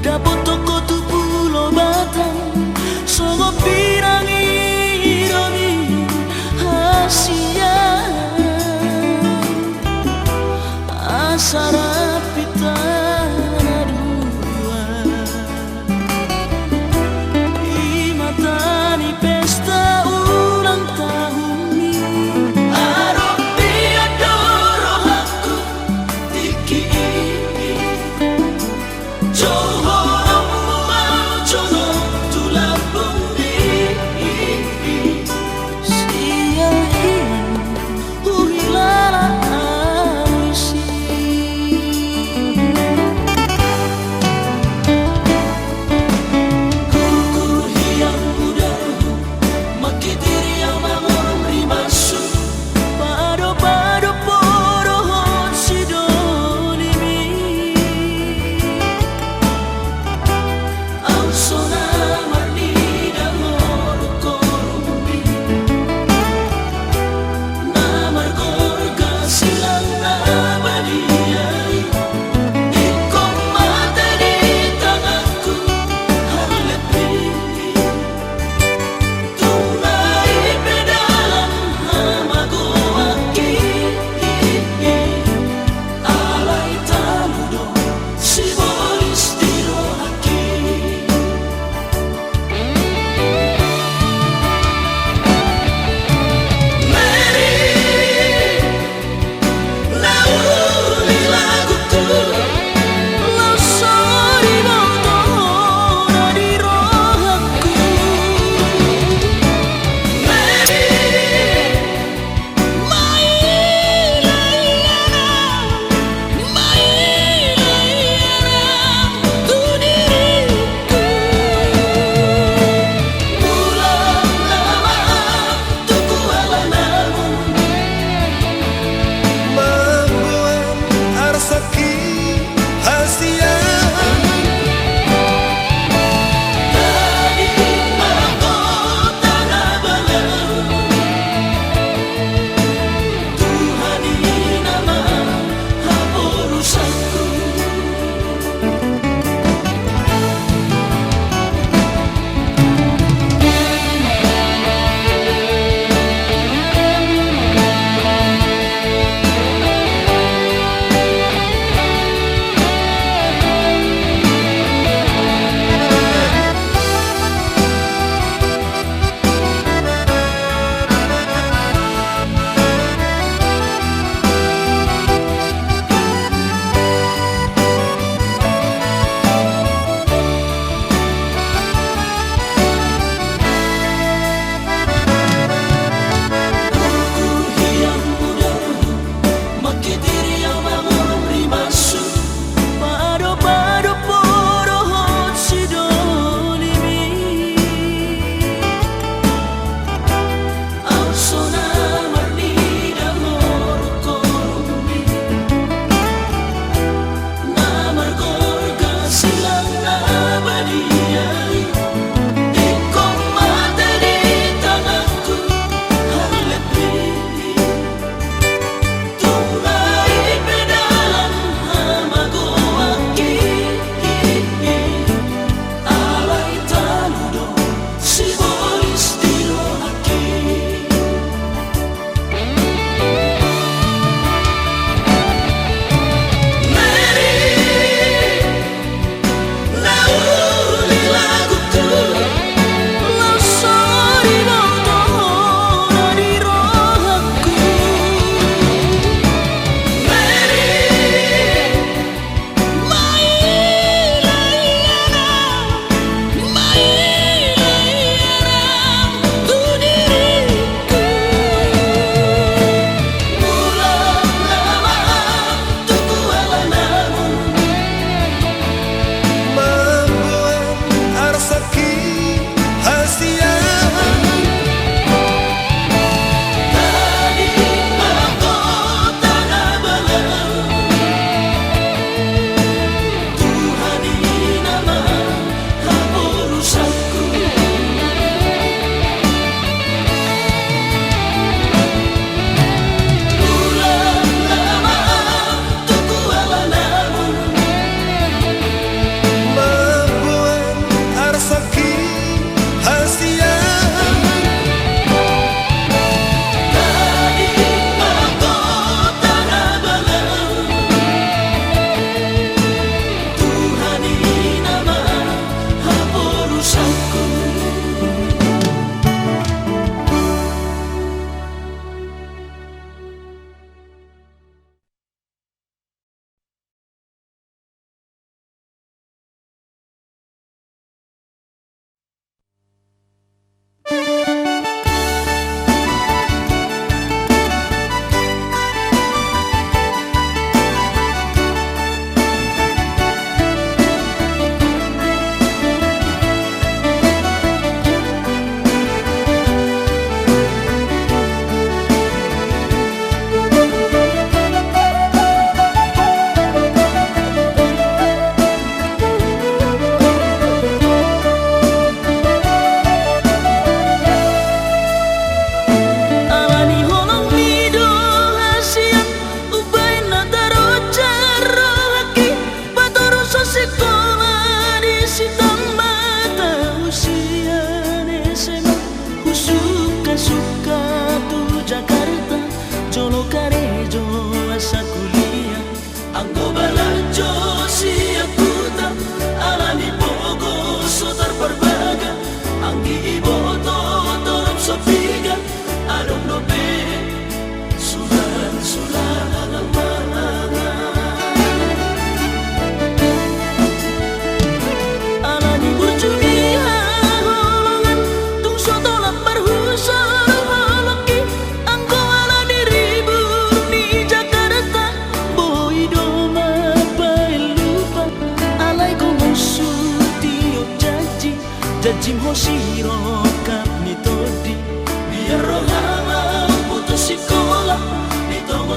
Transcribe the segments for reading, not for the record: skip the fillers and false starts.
Dapot toko tu pulau Batam, sogo pirangi ironi hasia asara pitana dua imatani pesta ulang tahun ini aropi adoro aku tiki ini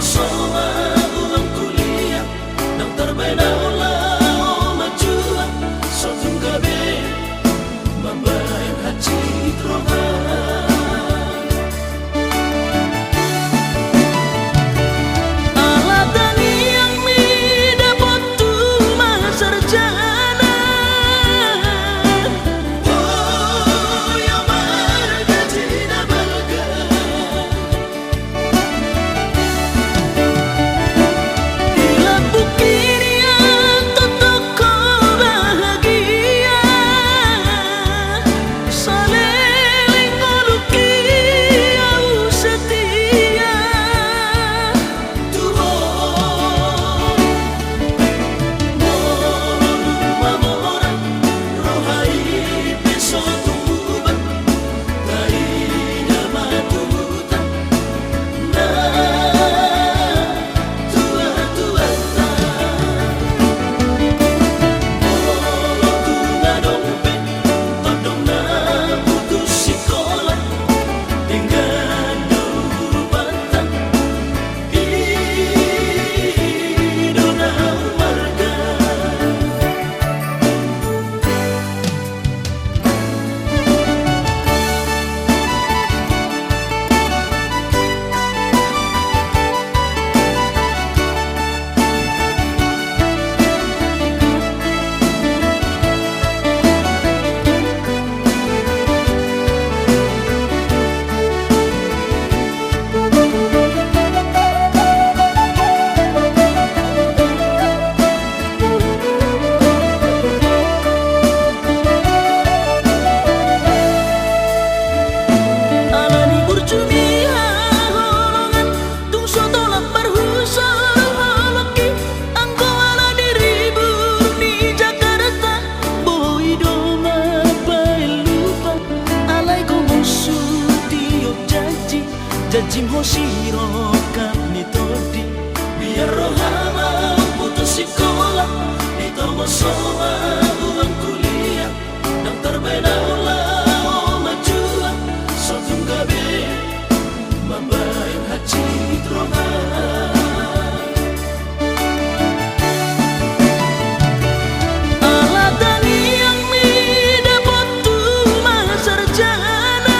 sama ulang kuliah nang terbeda ulah majua sotung gabe mambayang haji trohan alatani yang mi dapat tu sarjana oh ya marga tidak balga Jajim hoshiro kami todi biar rohama putus sekolah ditomo soa ulang kuliah nang terbeda ulah majua sotung gabe mambayang haji trohan alatani yang mi dapat tu sarjana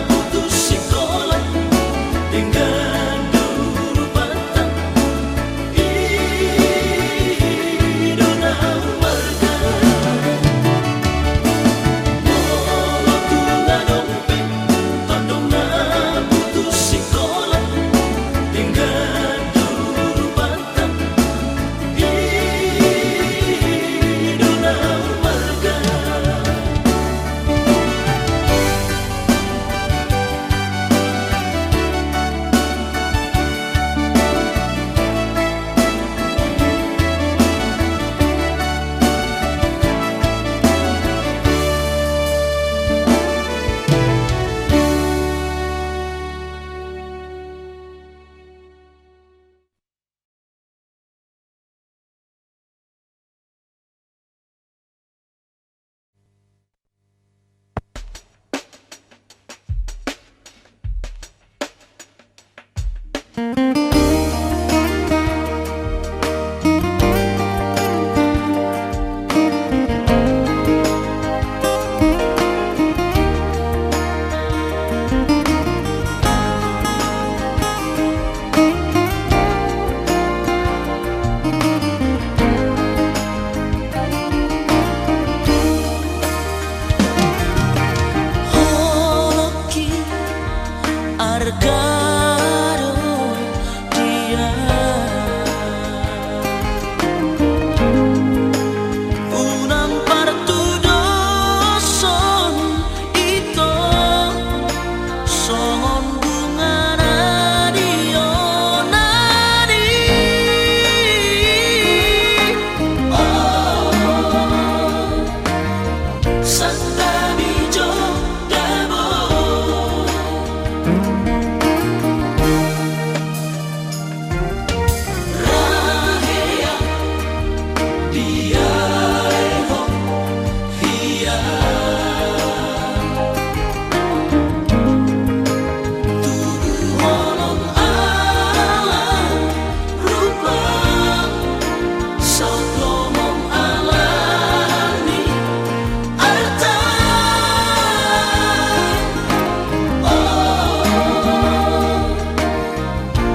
putus Argado dia unang partudo son ito songon bunga nadio nadi Santa Bijo Dabo Rahea dia eho hia tubuh holong alam rupa saklomong alani arta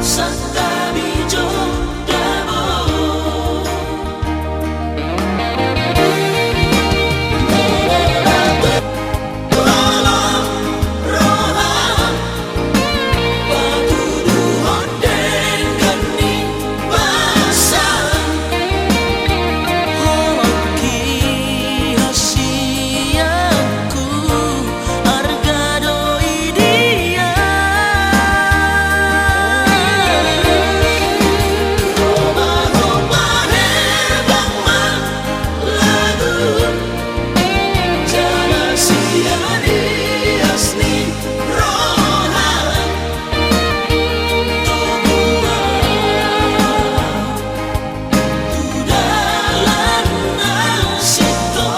Santa Bijo Dabo Alam rohan patuduhan den geni basan Holaki hasiaku argado idia Roma-roma herbang man lagu Jana siani asni rohan tudalan sito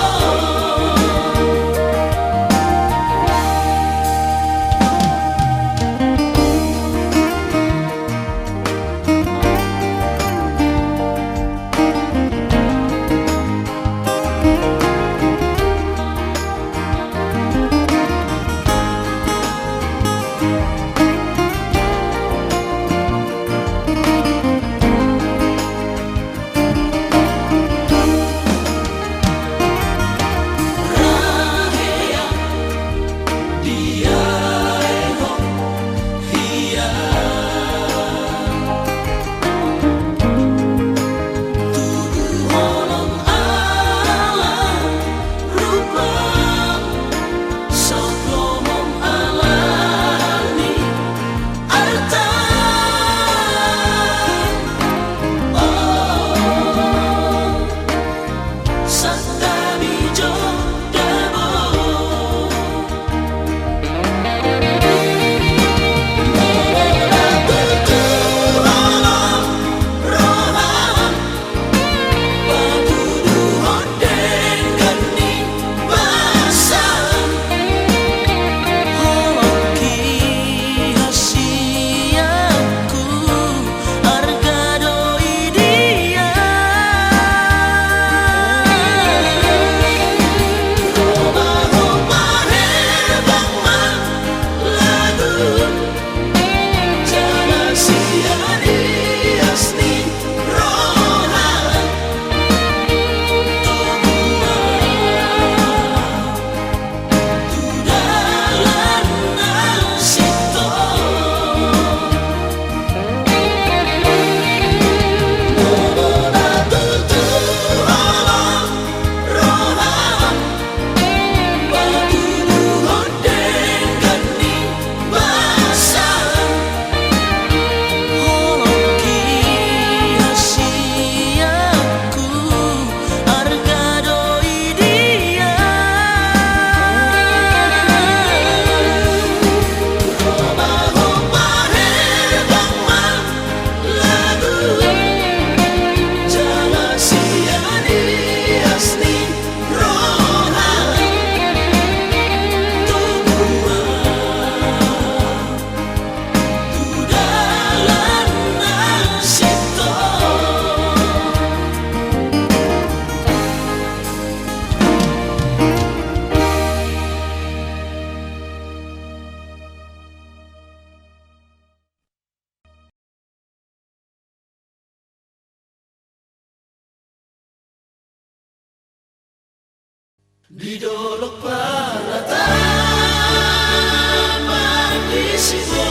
Rahea dia eho hia tubuh holong alam rupa saklomong alani arta Santa Bijo Dabo Alam rohan patuduhan den geni basan Holaki hasiaku argado idia Roma-roma herbang man lagu Jana siani asni rohan tudalan sito alam rohan patuduhan den geni basan Holaki hasiaku argado idia Roma-roma herbang man lagu Jana siani asni rohan tudalan sito Didolok para taman di situ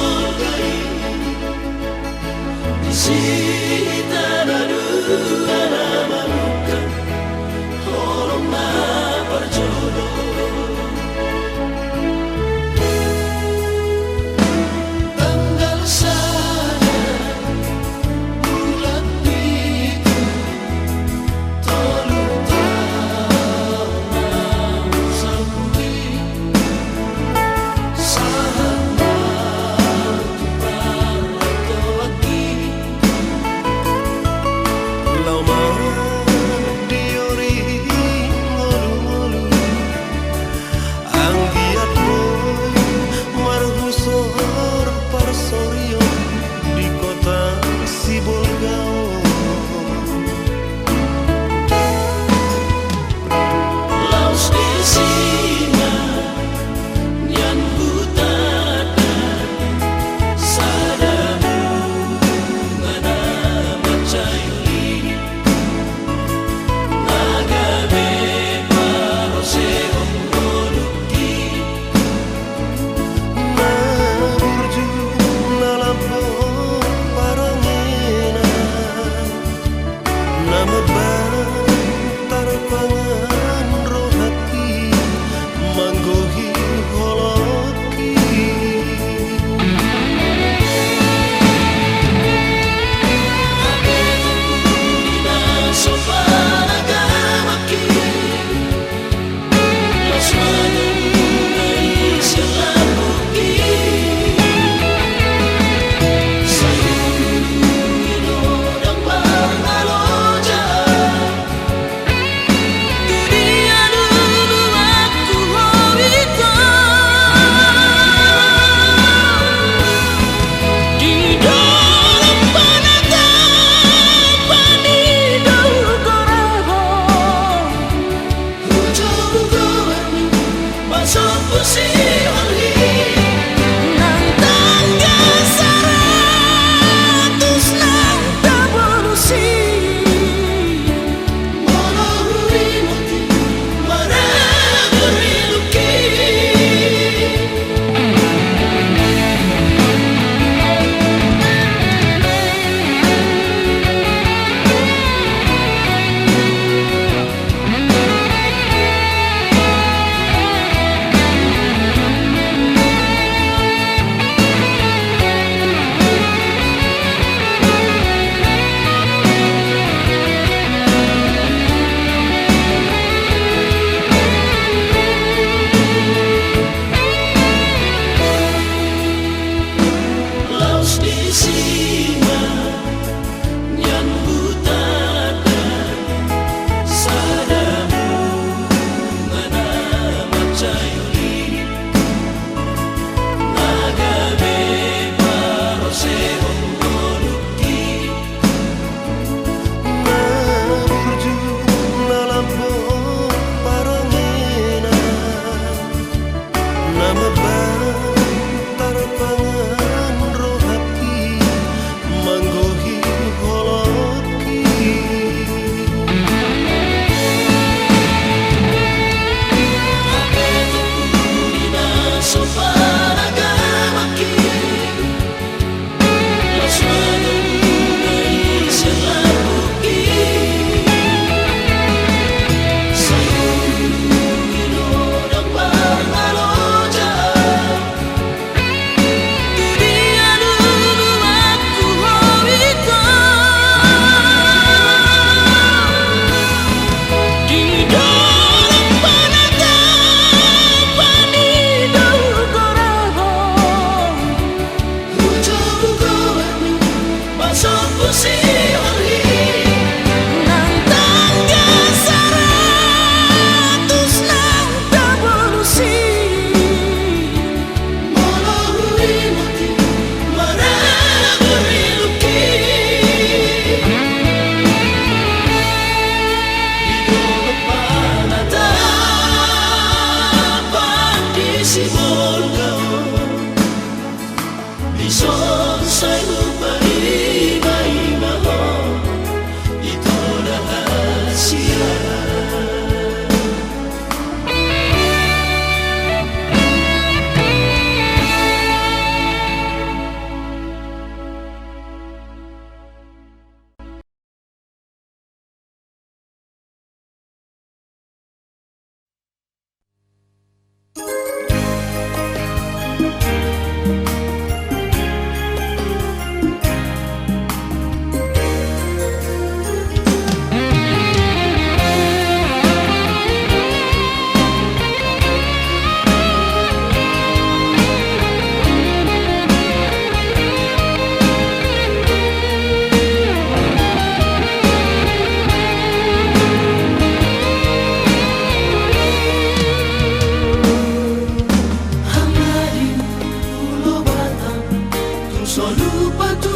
só lupa tu,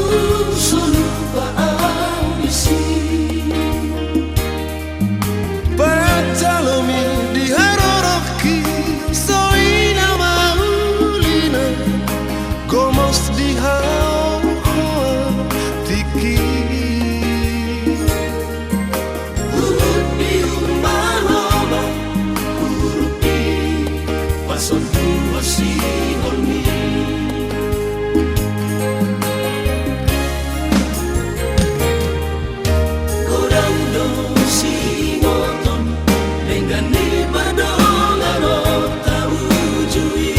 só lupa audisi. Patalomi di haroroki soina maulina gomos di hao tiki Urut di rumah loba urupi pason tua si holmi. Godang do si ngoton lenggani padolaro tau jui.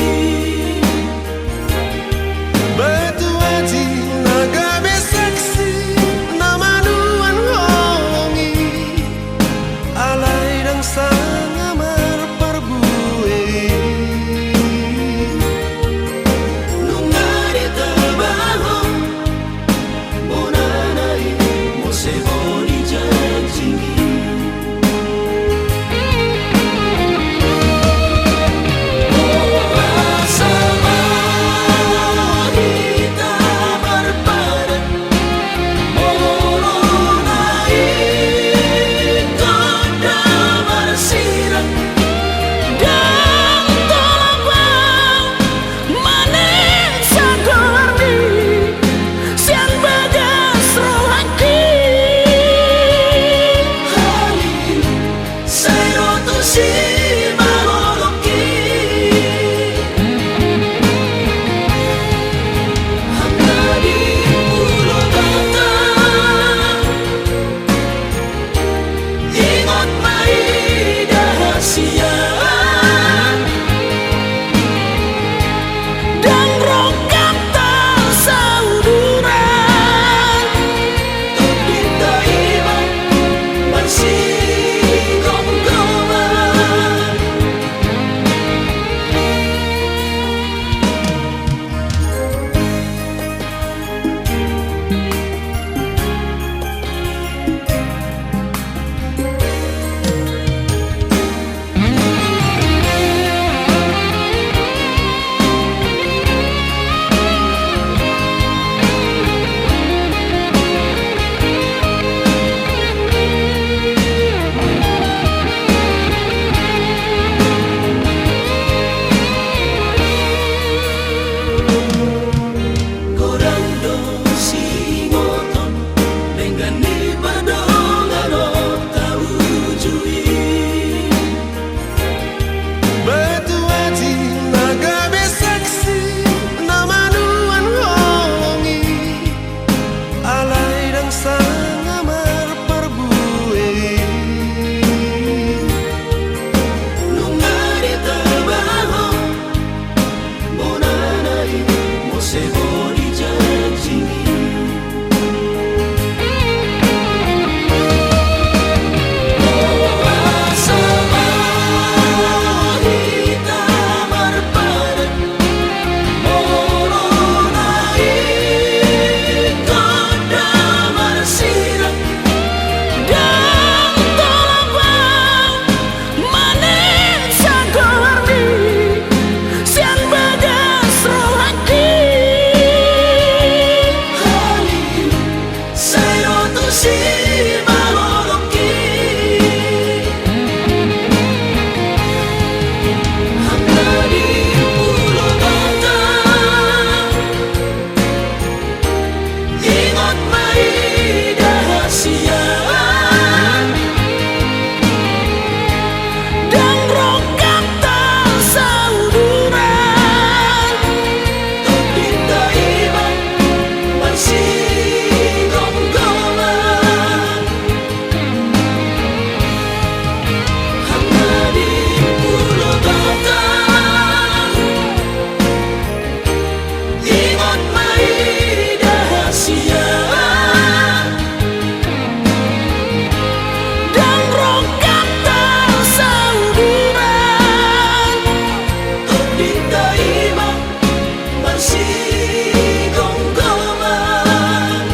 batu aji naga besaksi namanuan hongi alai dang sangamar parbue Nungari tabahong bonanai mo se boni janjingi. Sama kita berpadan molonai koda bersirang dan tolong manis sagorni siang bagas rohaki halil saya tu si maloloki hangadi pulau bata ingat mai dahasia dan rongkap tak sauduran Terdita iman bersih gonggongan. Godang do si ngoton lenggani padolaro tau jui. batu aji naga besaksi namanuan hongi alai dang sangamar parbue Nungari tabahong bonanai mo se boni janjingi. Sama kita berpadan molonai koda bersirang dan tolong manis sagorni siang bagas rohaki halil saya tu si maloloki hangadi pulau bata ingat mai dahasia dan rongkap tak sauduran Terdita iman bersih gonggongan. Hangadi pulau bata ingat mai dahasia dan rongkap tak sauduran Terdita iman bersih gonggongan.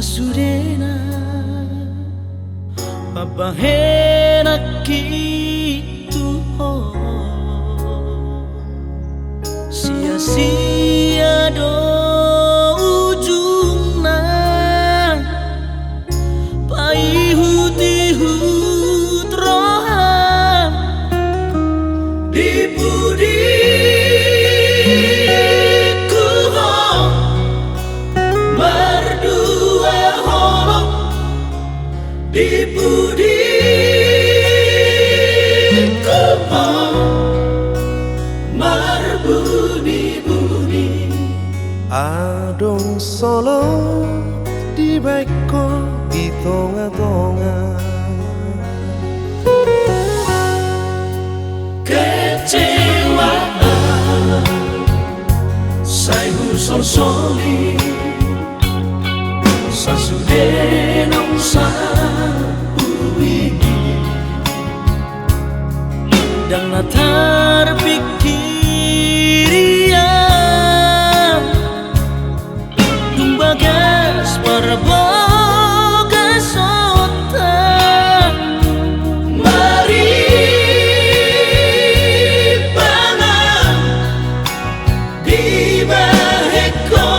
Sasudena Babahena kitu sia-sia do ujungna paihut-ihut rohan di budiku berdua holok di budiku berbunyi-bunyi. Adong solo di baiko di tonga-tonga kecewaan saya sol-soli sasudenong sa uwigi dan latar pikirian dumbagas parbogas otak mari bangang di baheko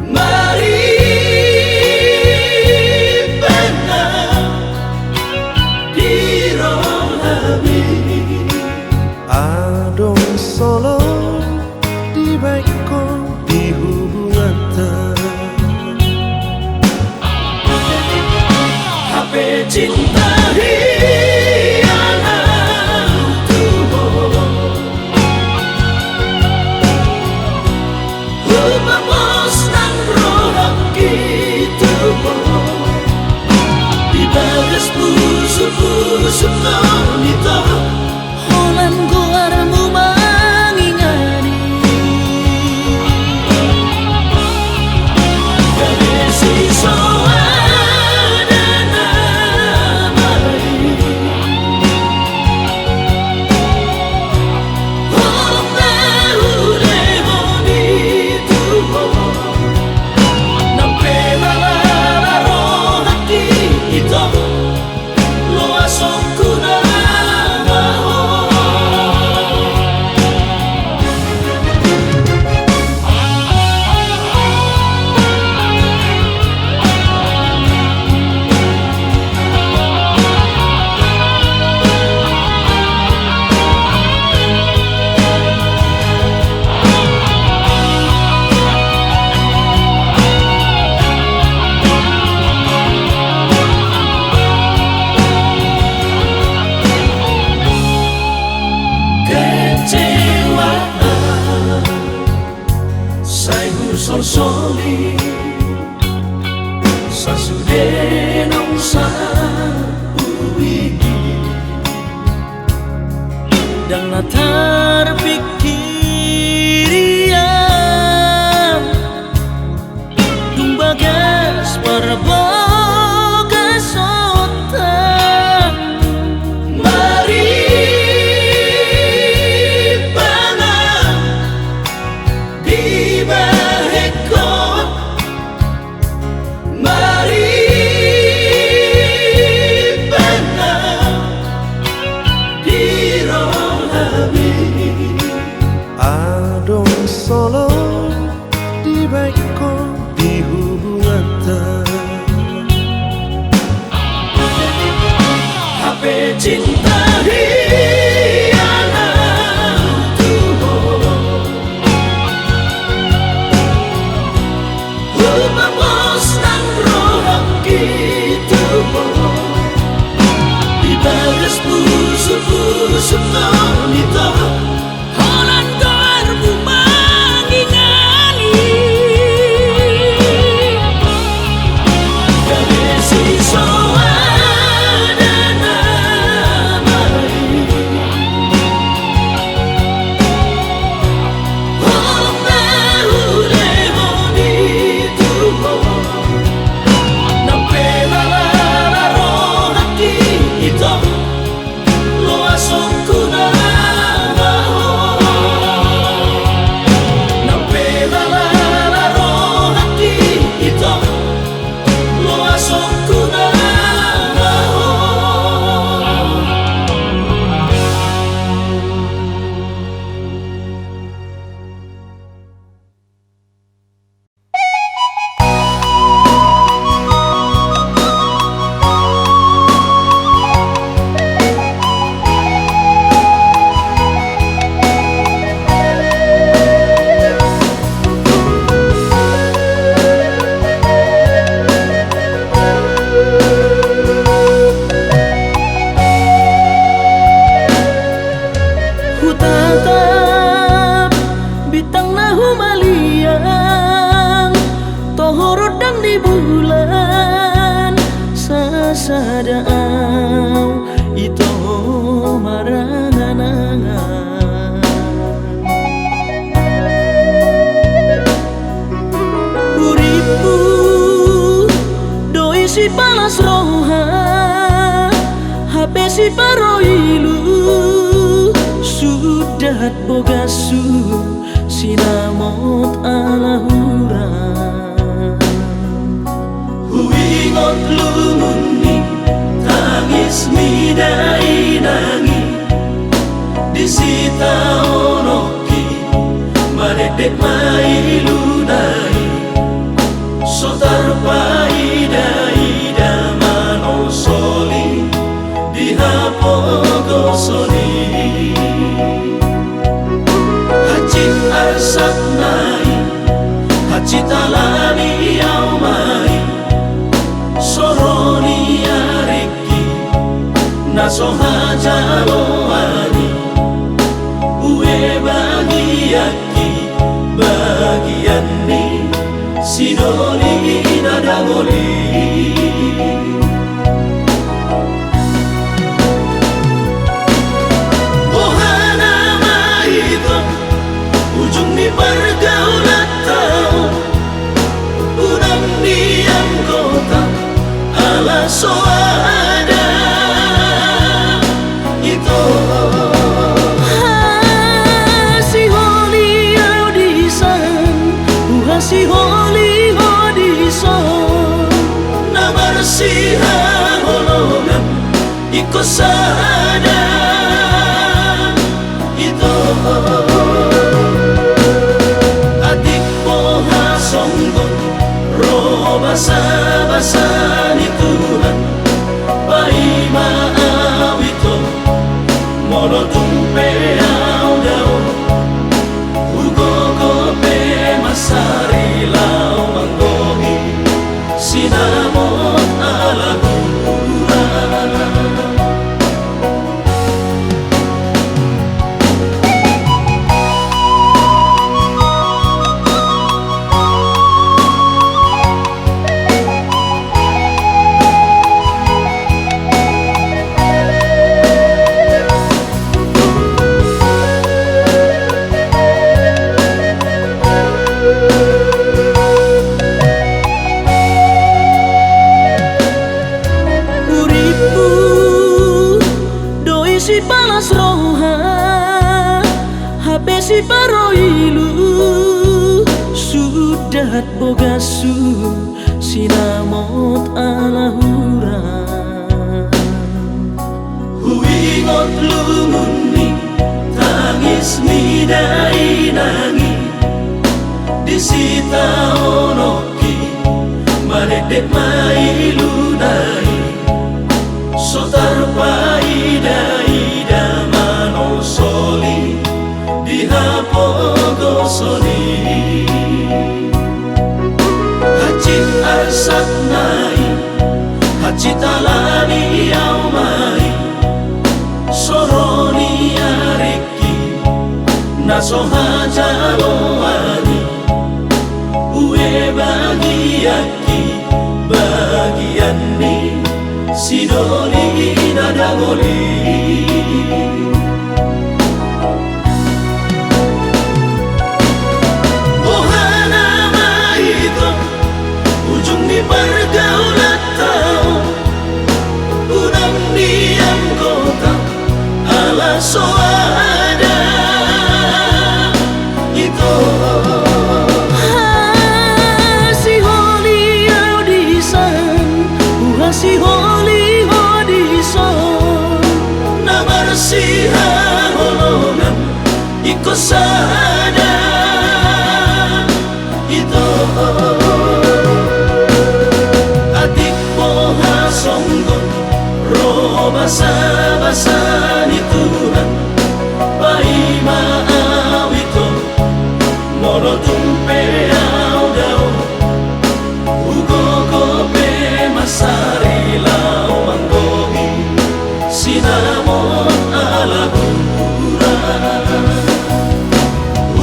mari bangang di rohami. Adong solo di baiko di hubungan HP cinta hianat tubuh Hubamos ng rohang kitubuh di bagas puso-puso nito Holan guarmu mangingani Kadesi soada namai Holang nahuleho ditubo Nampe malalaro hati ito Luasong ko na sol-soli sasudenong sa uwigi dan latar pikirian dumbagas parbogas otak mari bangang di Adong solo di baiko di hubungan HP cinta hianat tubuh Hubamos ng rohang kitubuh di bagas puso-puso nito Holan guarmu mangingani Kadesi soada namai Holang nahuleho ditubo Nampe malalaro hati ito Luasong ko si palas roha HP si paroilu sudah bogasu sinamot alahura huingot lumuni tangis midai nangi disita onoki maredek mailu dai sotar ida mano soli dihapogo soli hacit asap nai hacit alani au mai soroni areki naso hajalo ani uwe bagiaki bagian ni sidoli nadagoli Ohana mahito ujung ni pergaulan tahu udang diam kota ala soada itu si holi audisan si holi audisan nabar si holongan ikut sada itu adik poha songgon roba basa ni Tuhan pai maawito mono tumpe au dao ugo gope masari lau manggohi sinamot alahura si palas roha HP si paroilu sudah bogasu sinamot alahura huingot lumuni tangis midai nangi disita onoki maredek mailu dai sotar ida mano soli dihapogo soli hacit asap nai hacit alani au mai soroni areki naso hajalo ani uwe bagiaki bagian ni sidoli nadagoli Ohana mahito ujung ni pergaulan tahu udang diam kota ala soada itu si holi audisan si holi audisan nabar si holongan ikut sada itu adik poha songgon roba basa ni Tuhan pai maawito mono tumpe au dao ugo gope masari lau manggohi sinamot alahura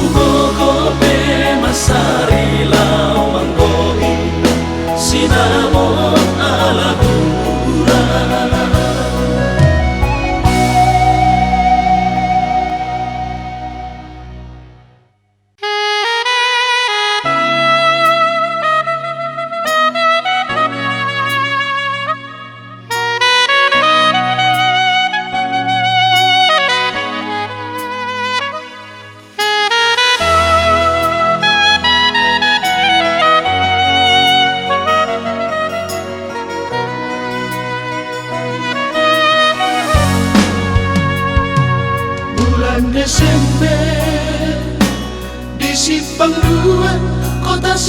ugo gope masari lau manggohi sinamot alahura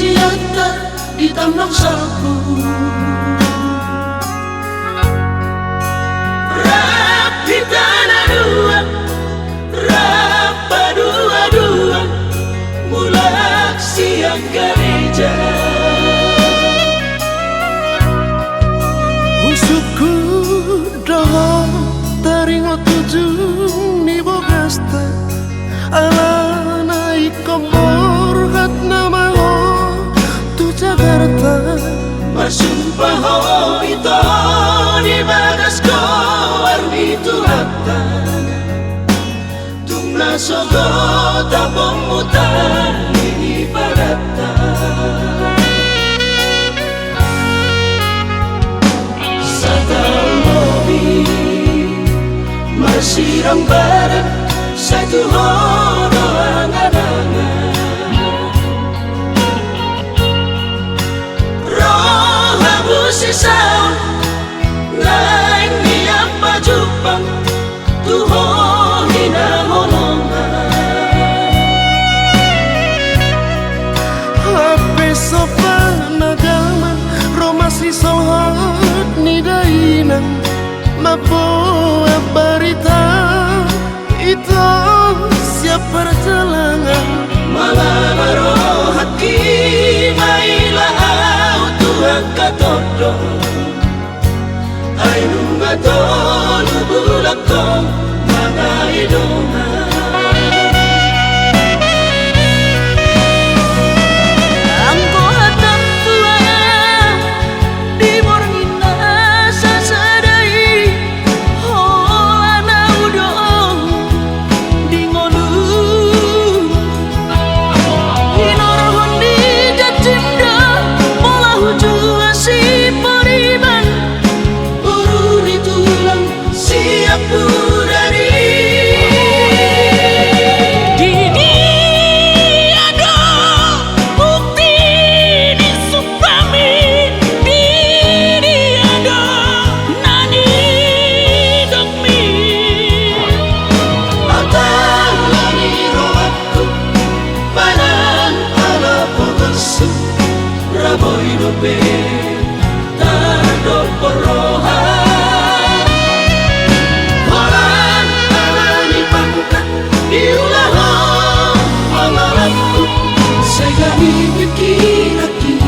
siata di tamnang salku rapi tanah dua rapa dua-dua mulak siang gereja Usukku doho taringo tujung ni bogasta alana ikobor hat nama ho tu Jakarta masumpah ho ito di bagas ko armi tu hatta tumna sogo tapong mutan ini pagata sa talobi masirang barat sa tuhono angan-angan rohabu sisaw naing niyang pajupang tuho hinahonongan Hape sopa nagama romasi sohat ni dainang mapo barita itu siap perjalanan malabaro hati maila au tuang katodo ay nunga tolu bulak ko mga idongan Raboy dobe tardor porohan Horan alani pangkat diulaho pangalanku saya mikir-mikir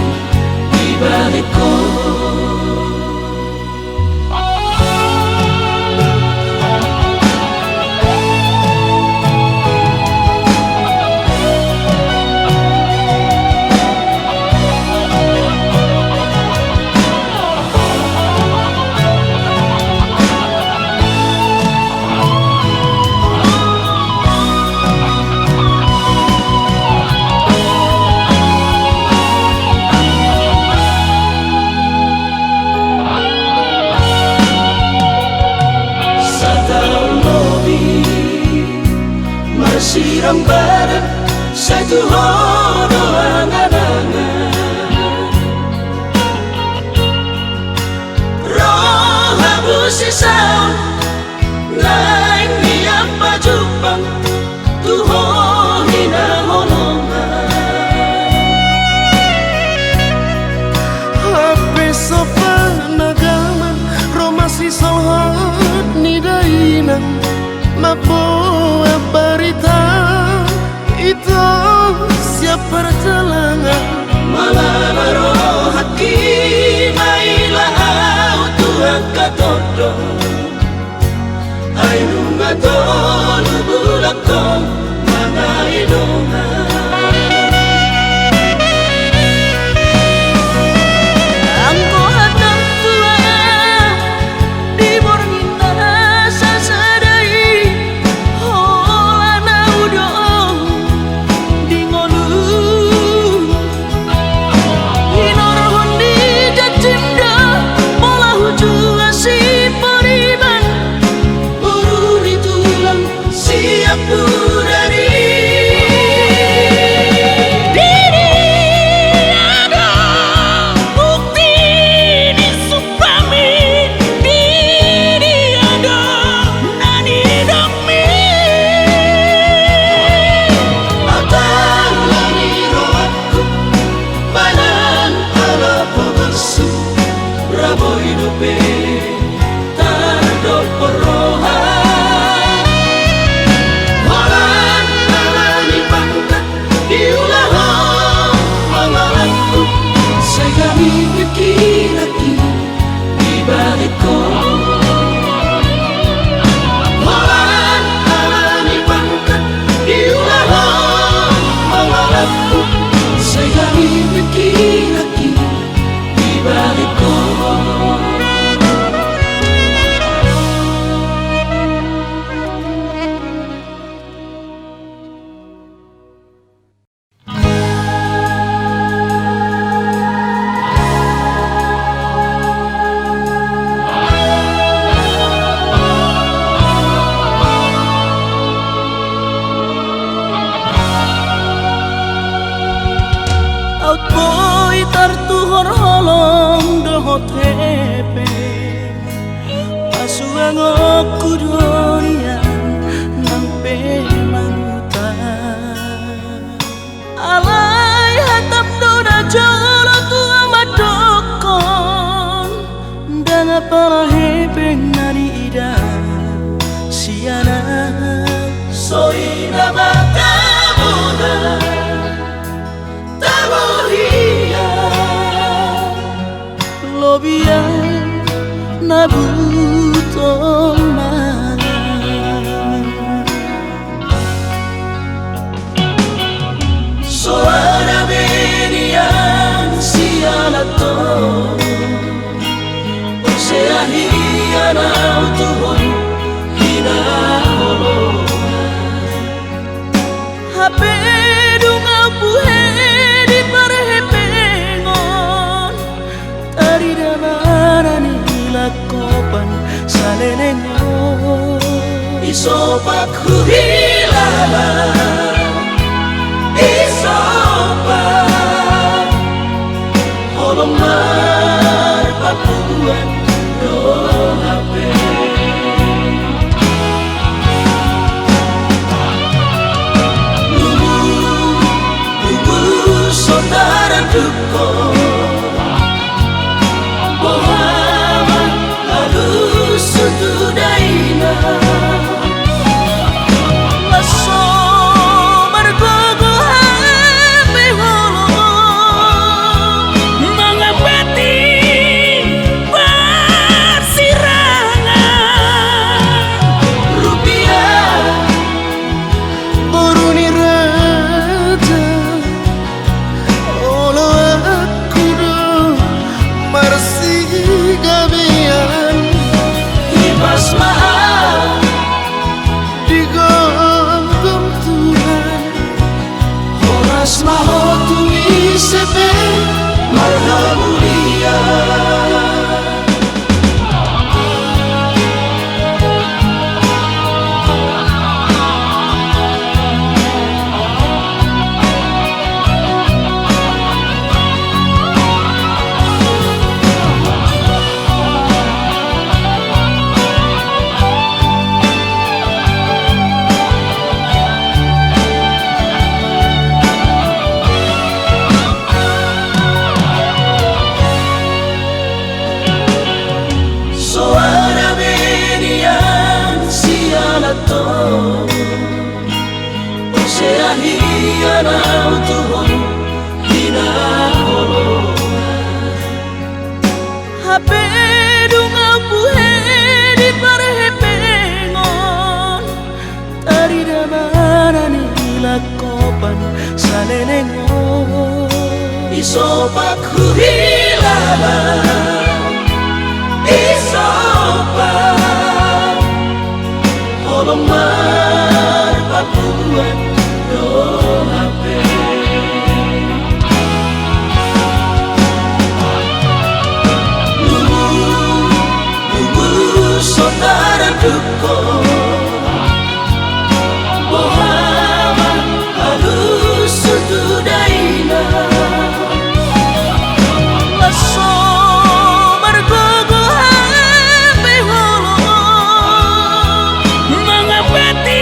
di balik ko Sirang barat sa tuhono angan-angan rohabu sisaw naing niyang pajupang tuho hinahonongan Hape sopa nagama romasi sohat ni dainang mapo barita itu siap Sangok kudorian nang pemangutan alai hatap dona jolo tua madokon dan apalah hepeng nari ida siana soina mata muda tabohia lobia nabuto mana soara benian siana to sea hiana utuhon hina holo hape dunga puhe di parhepengon tari damarani lakopan salenengo isopak huhilala isopak holomar papuan do hape lugu saudara duko sutudaina laso margogo hape holo mangapati persirangan rupiah Boruni raja olo aku do marsi gabian Mas maaf digonggong Tuhan Horas maho tui sepe marha mulia sea hiana utuhon hina holo hape dunga puhe di parhepengon tari damarani lakopan salenengo isopak huhilala isopak holomar papuan do hape lugu saudara duko bohama halus sutudaina laso margogo hape holo mangapati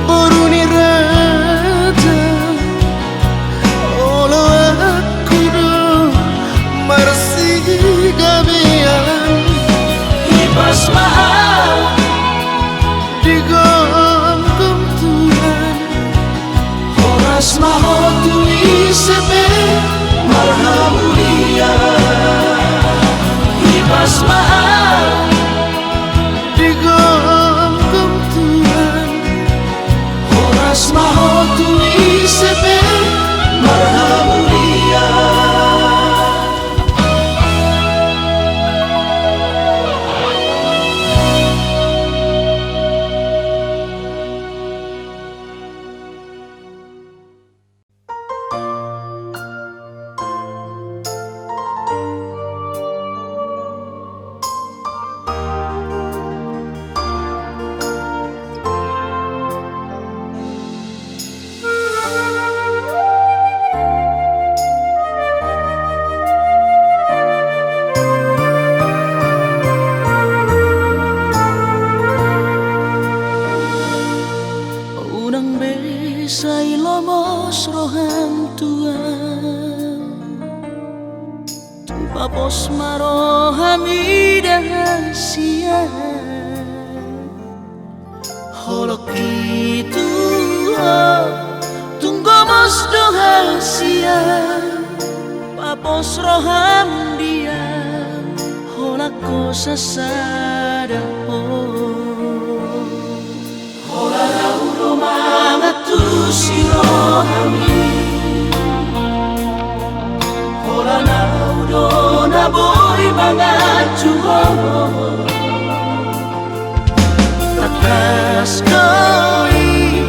Boruni raja olo aku do marsi gabian Mas maaf digonggong Tuhan Horas maho tui sepe marha mulia Mas maaf digonggong Tuhan Horas maho tui sepe marha mulia Papos maro hamida sia Holok itu tunggu mos doha sia Papos roham dia Holak ko sasada Hola rauro mga tu si rohami Hola naudo na boy mga tuho Takas koi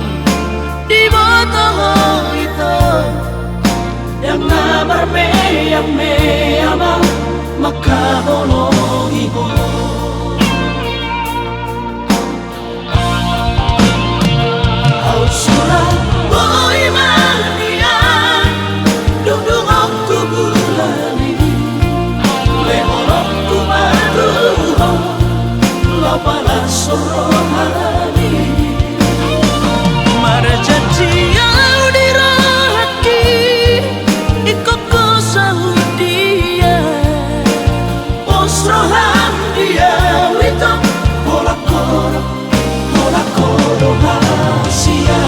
di boto ito Yang nabar me amang makahologi ho Surat boy mania Dudung aku bulani Lehorok ku matuho Lapala sorohani Marjati au dirahaki Ikoko saudia Posrohan dia Wito Holakoro Holakoro hasia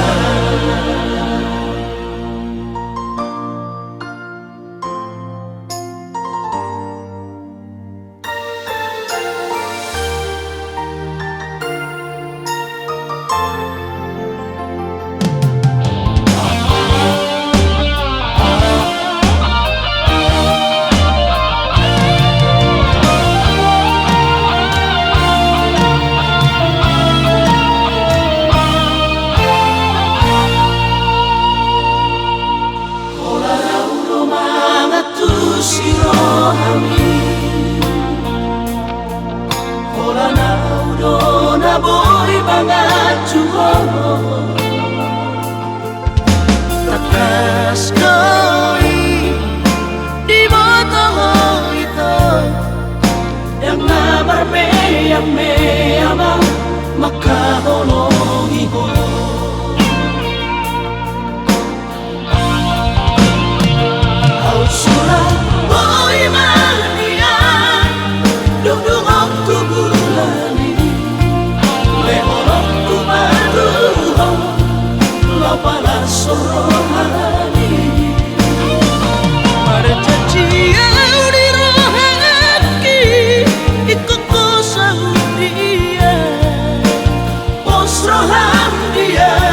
Hola naudo na boy mga tuho Takas koi di boto ito Yang nabar me amang makahologi ho Surat boy mania Dudung aku bulani Lehorok ku matuho Lapala sorohani Marjati au dirahaki Ikoko saudia Posrohan dia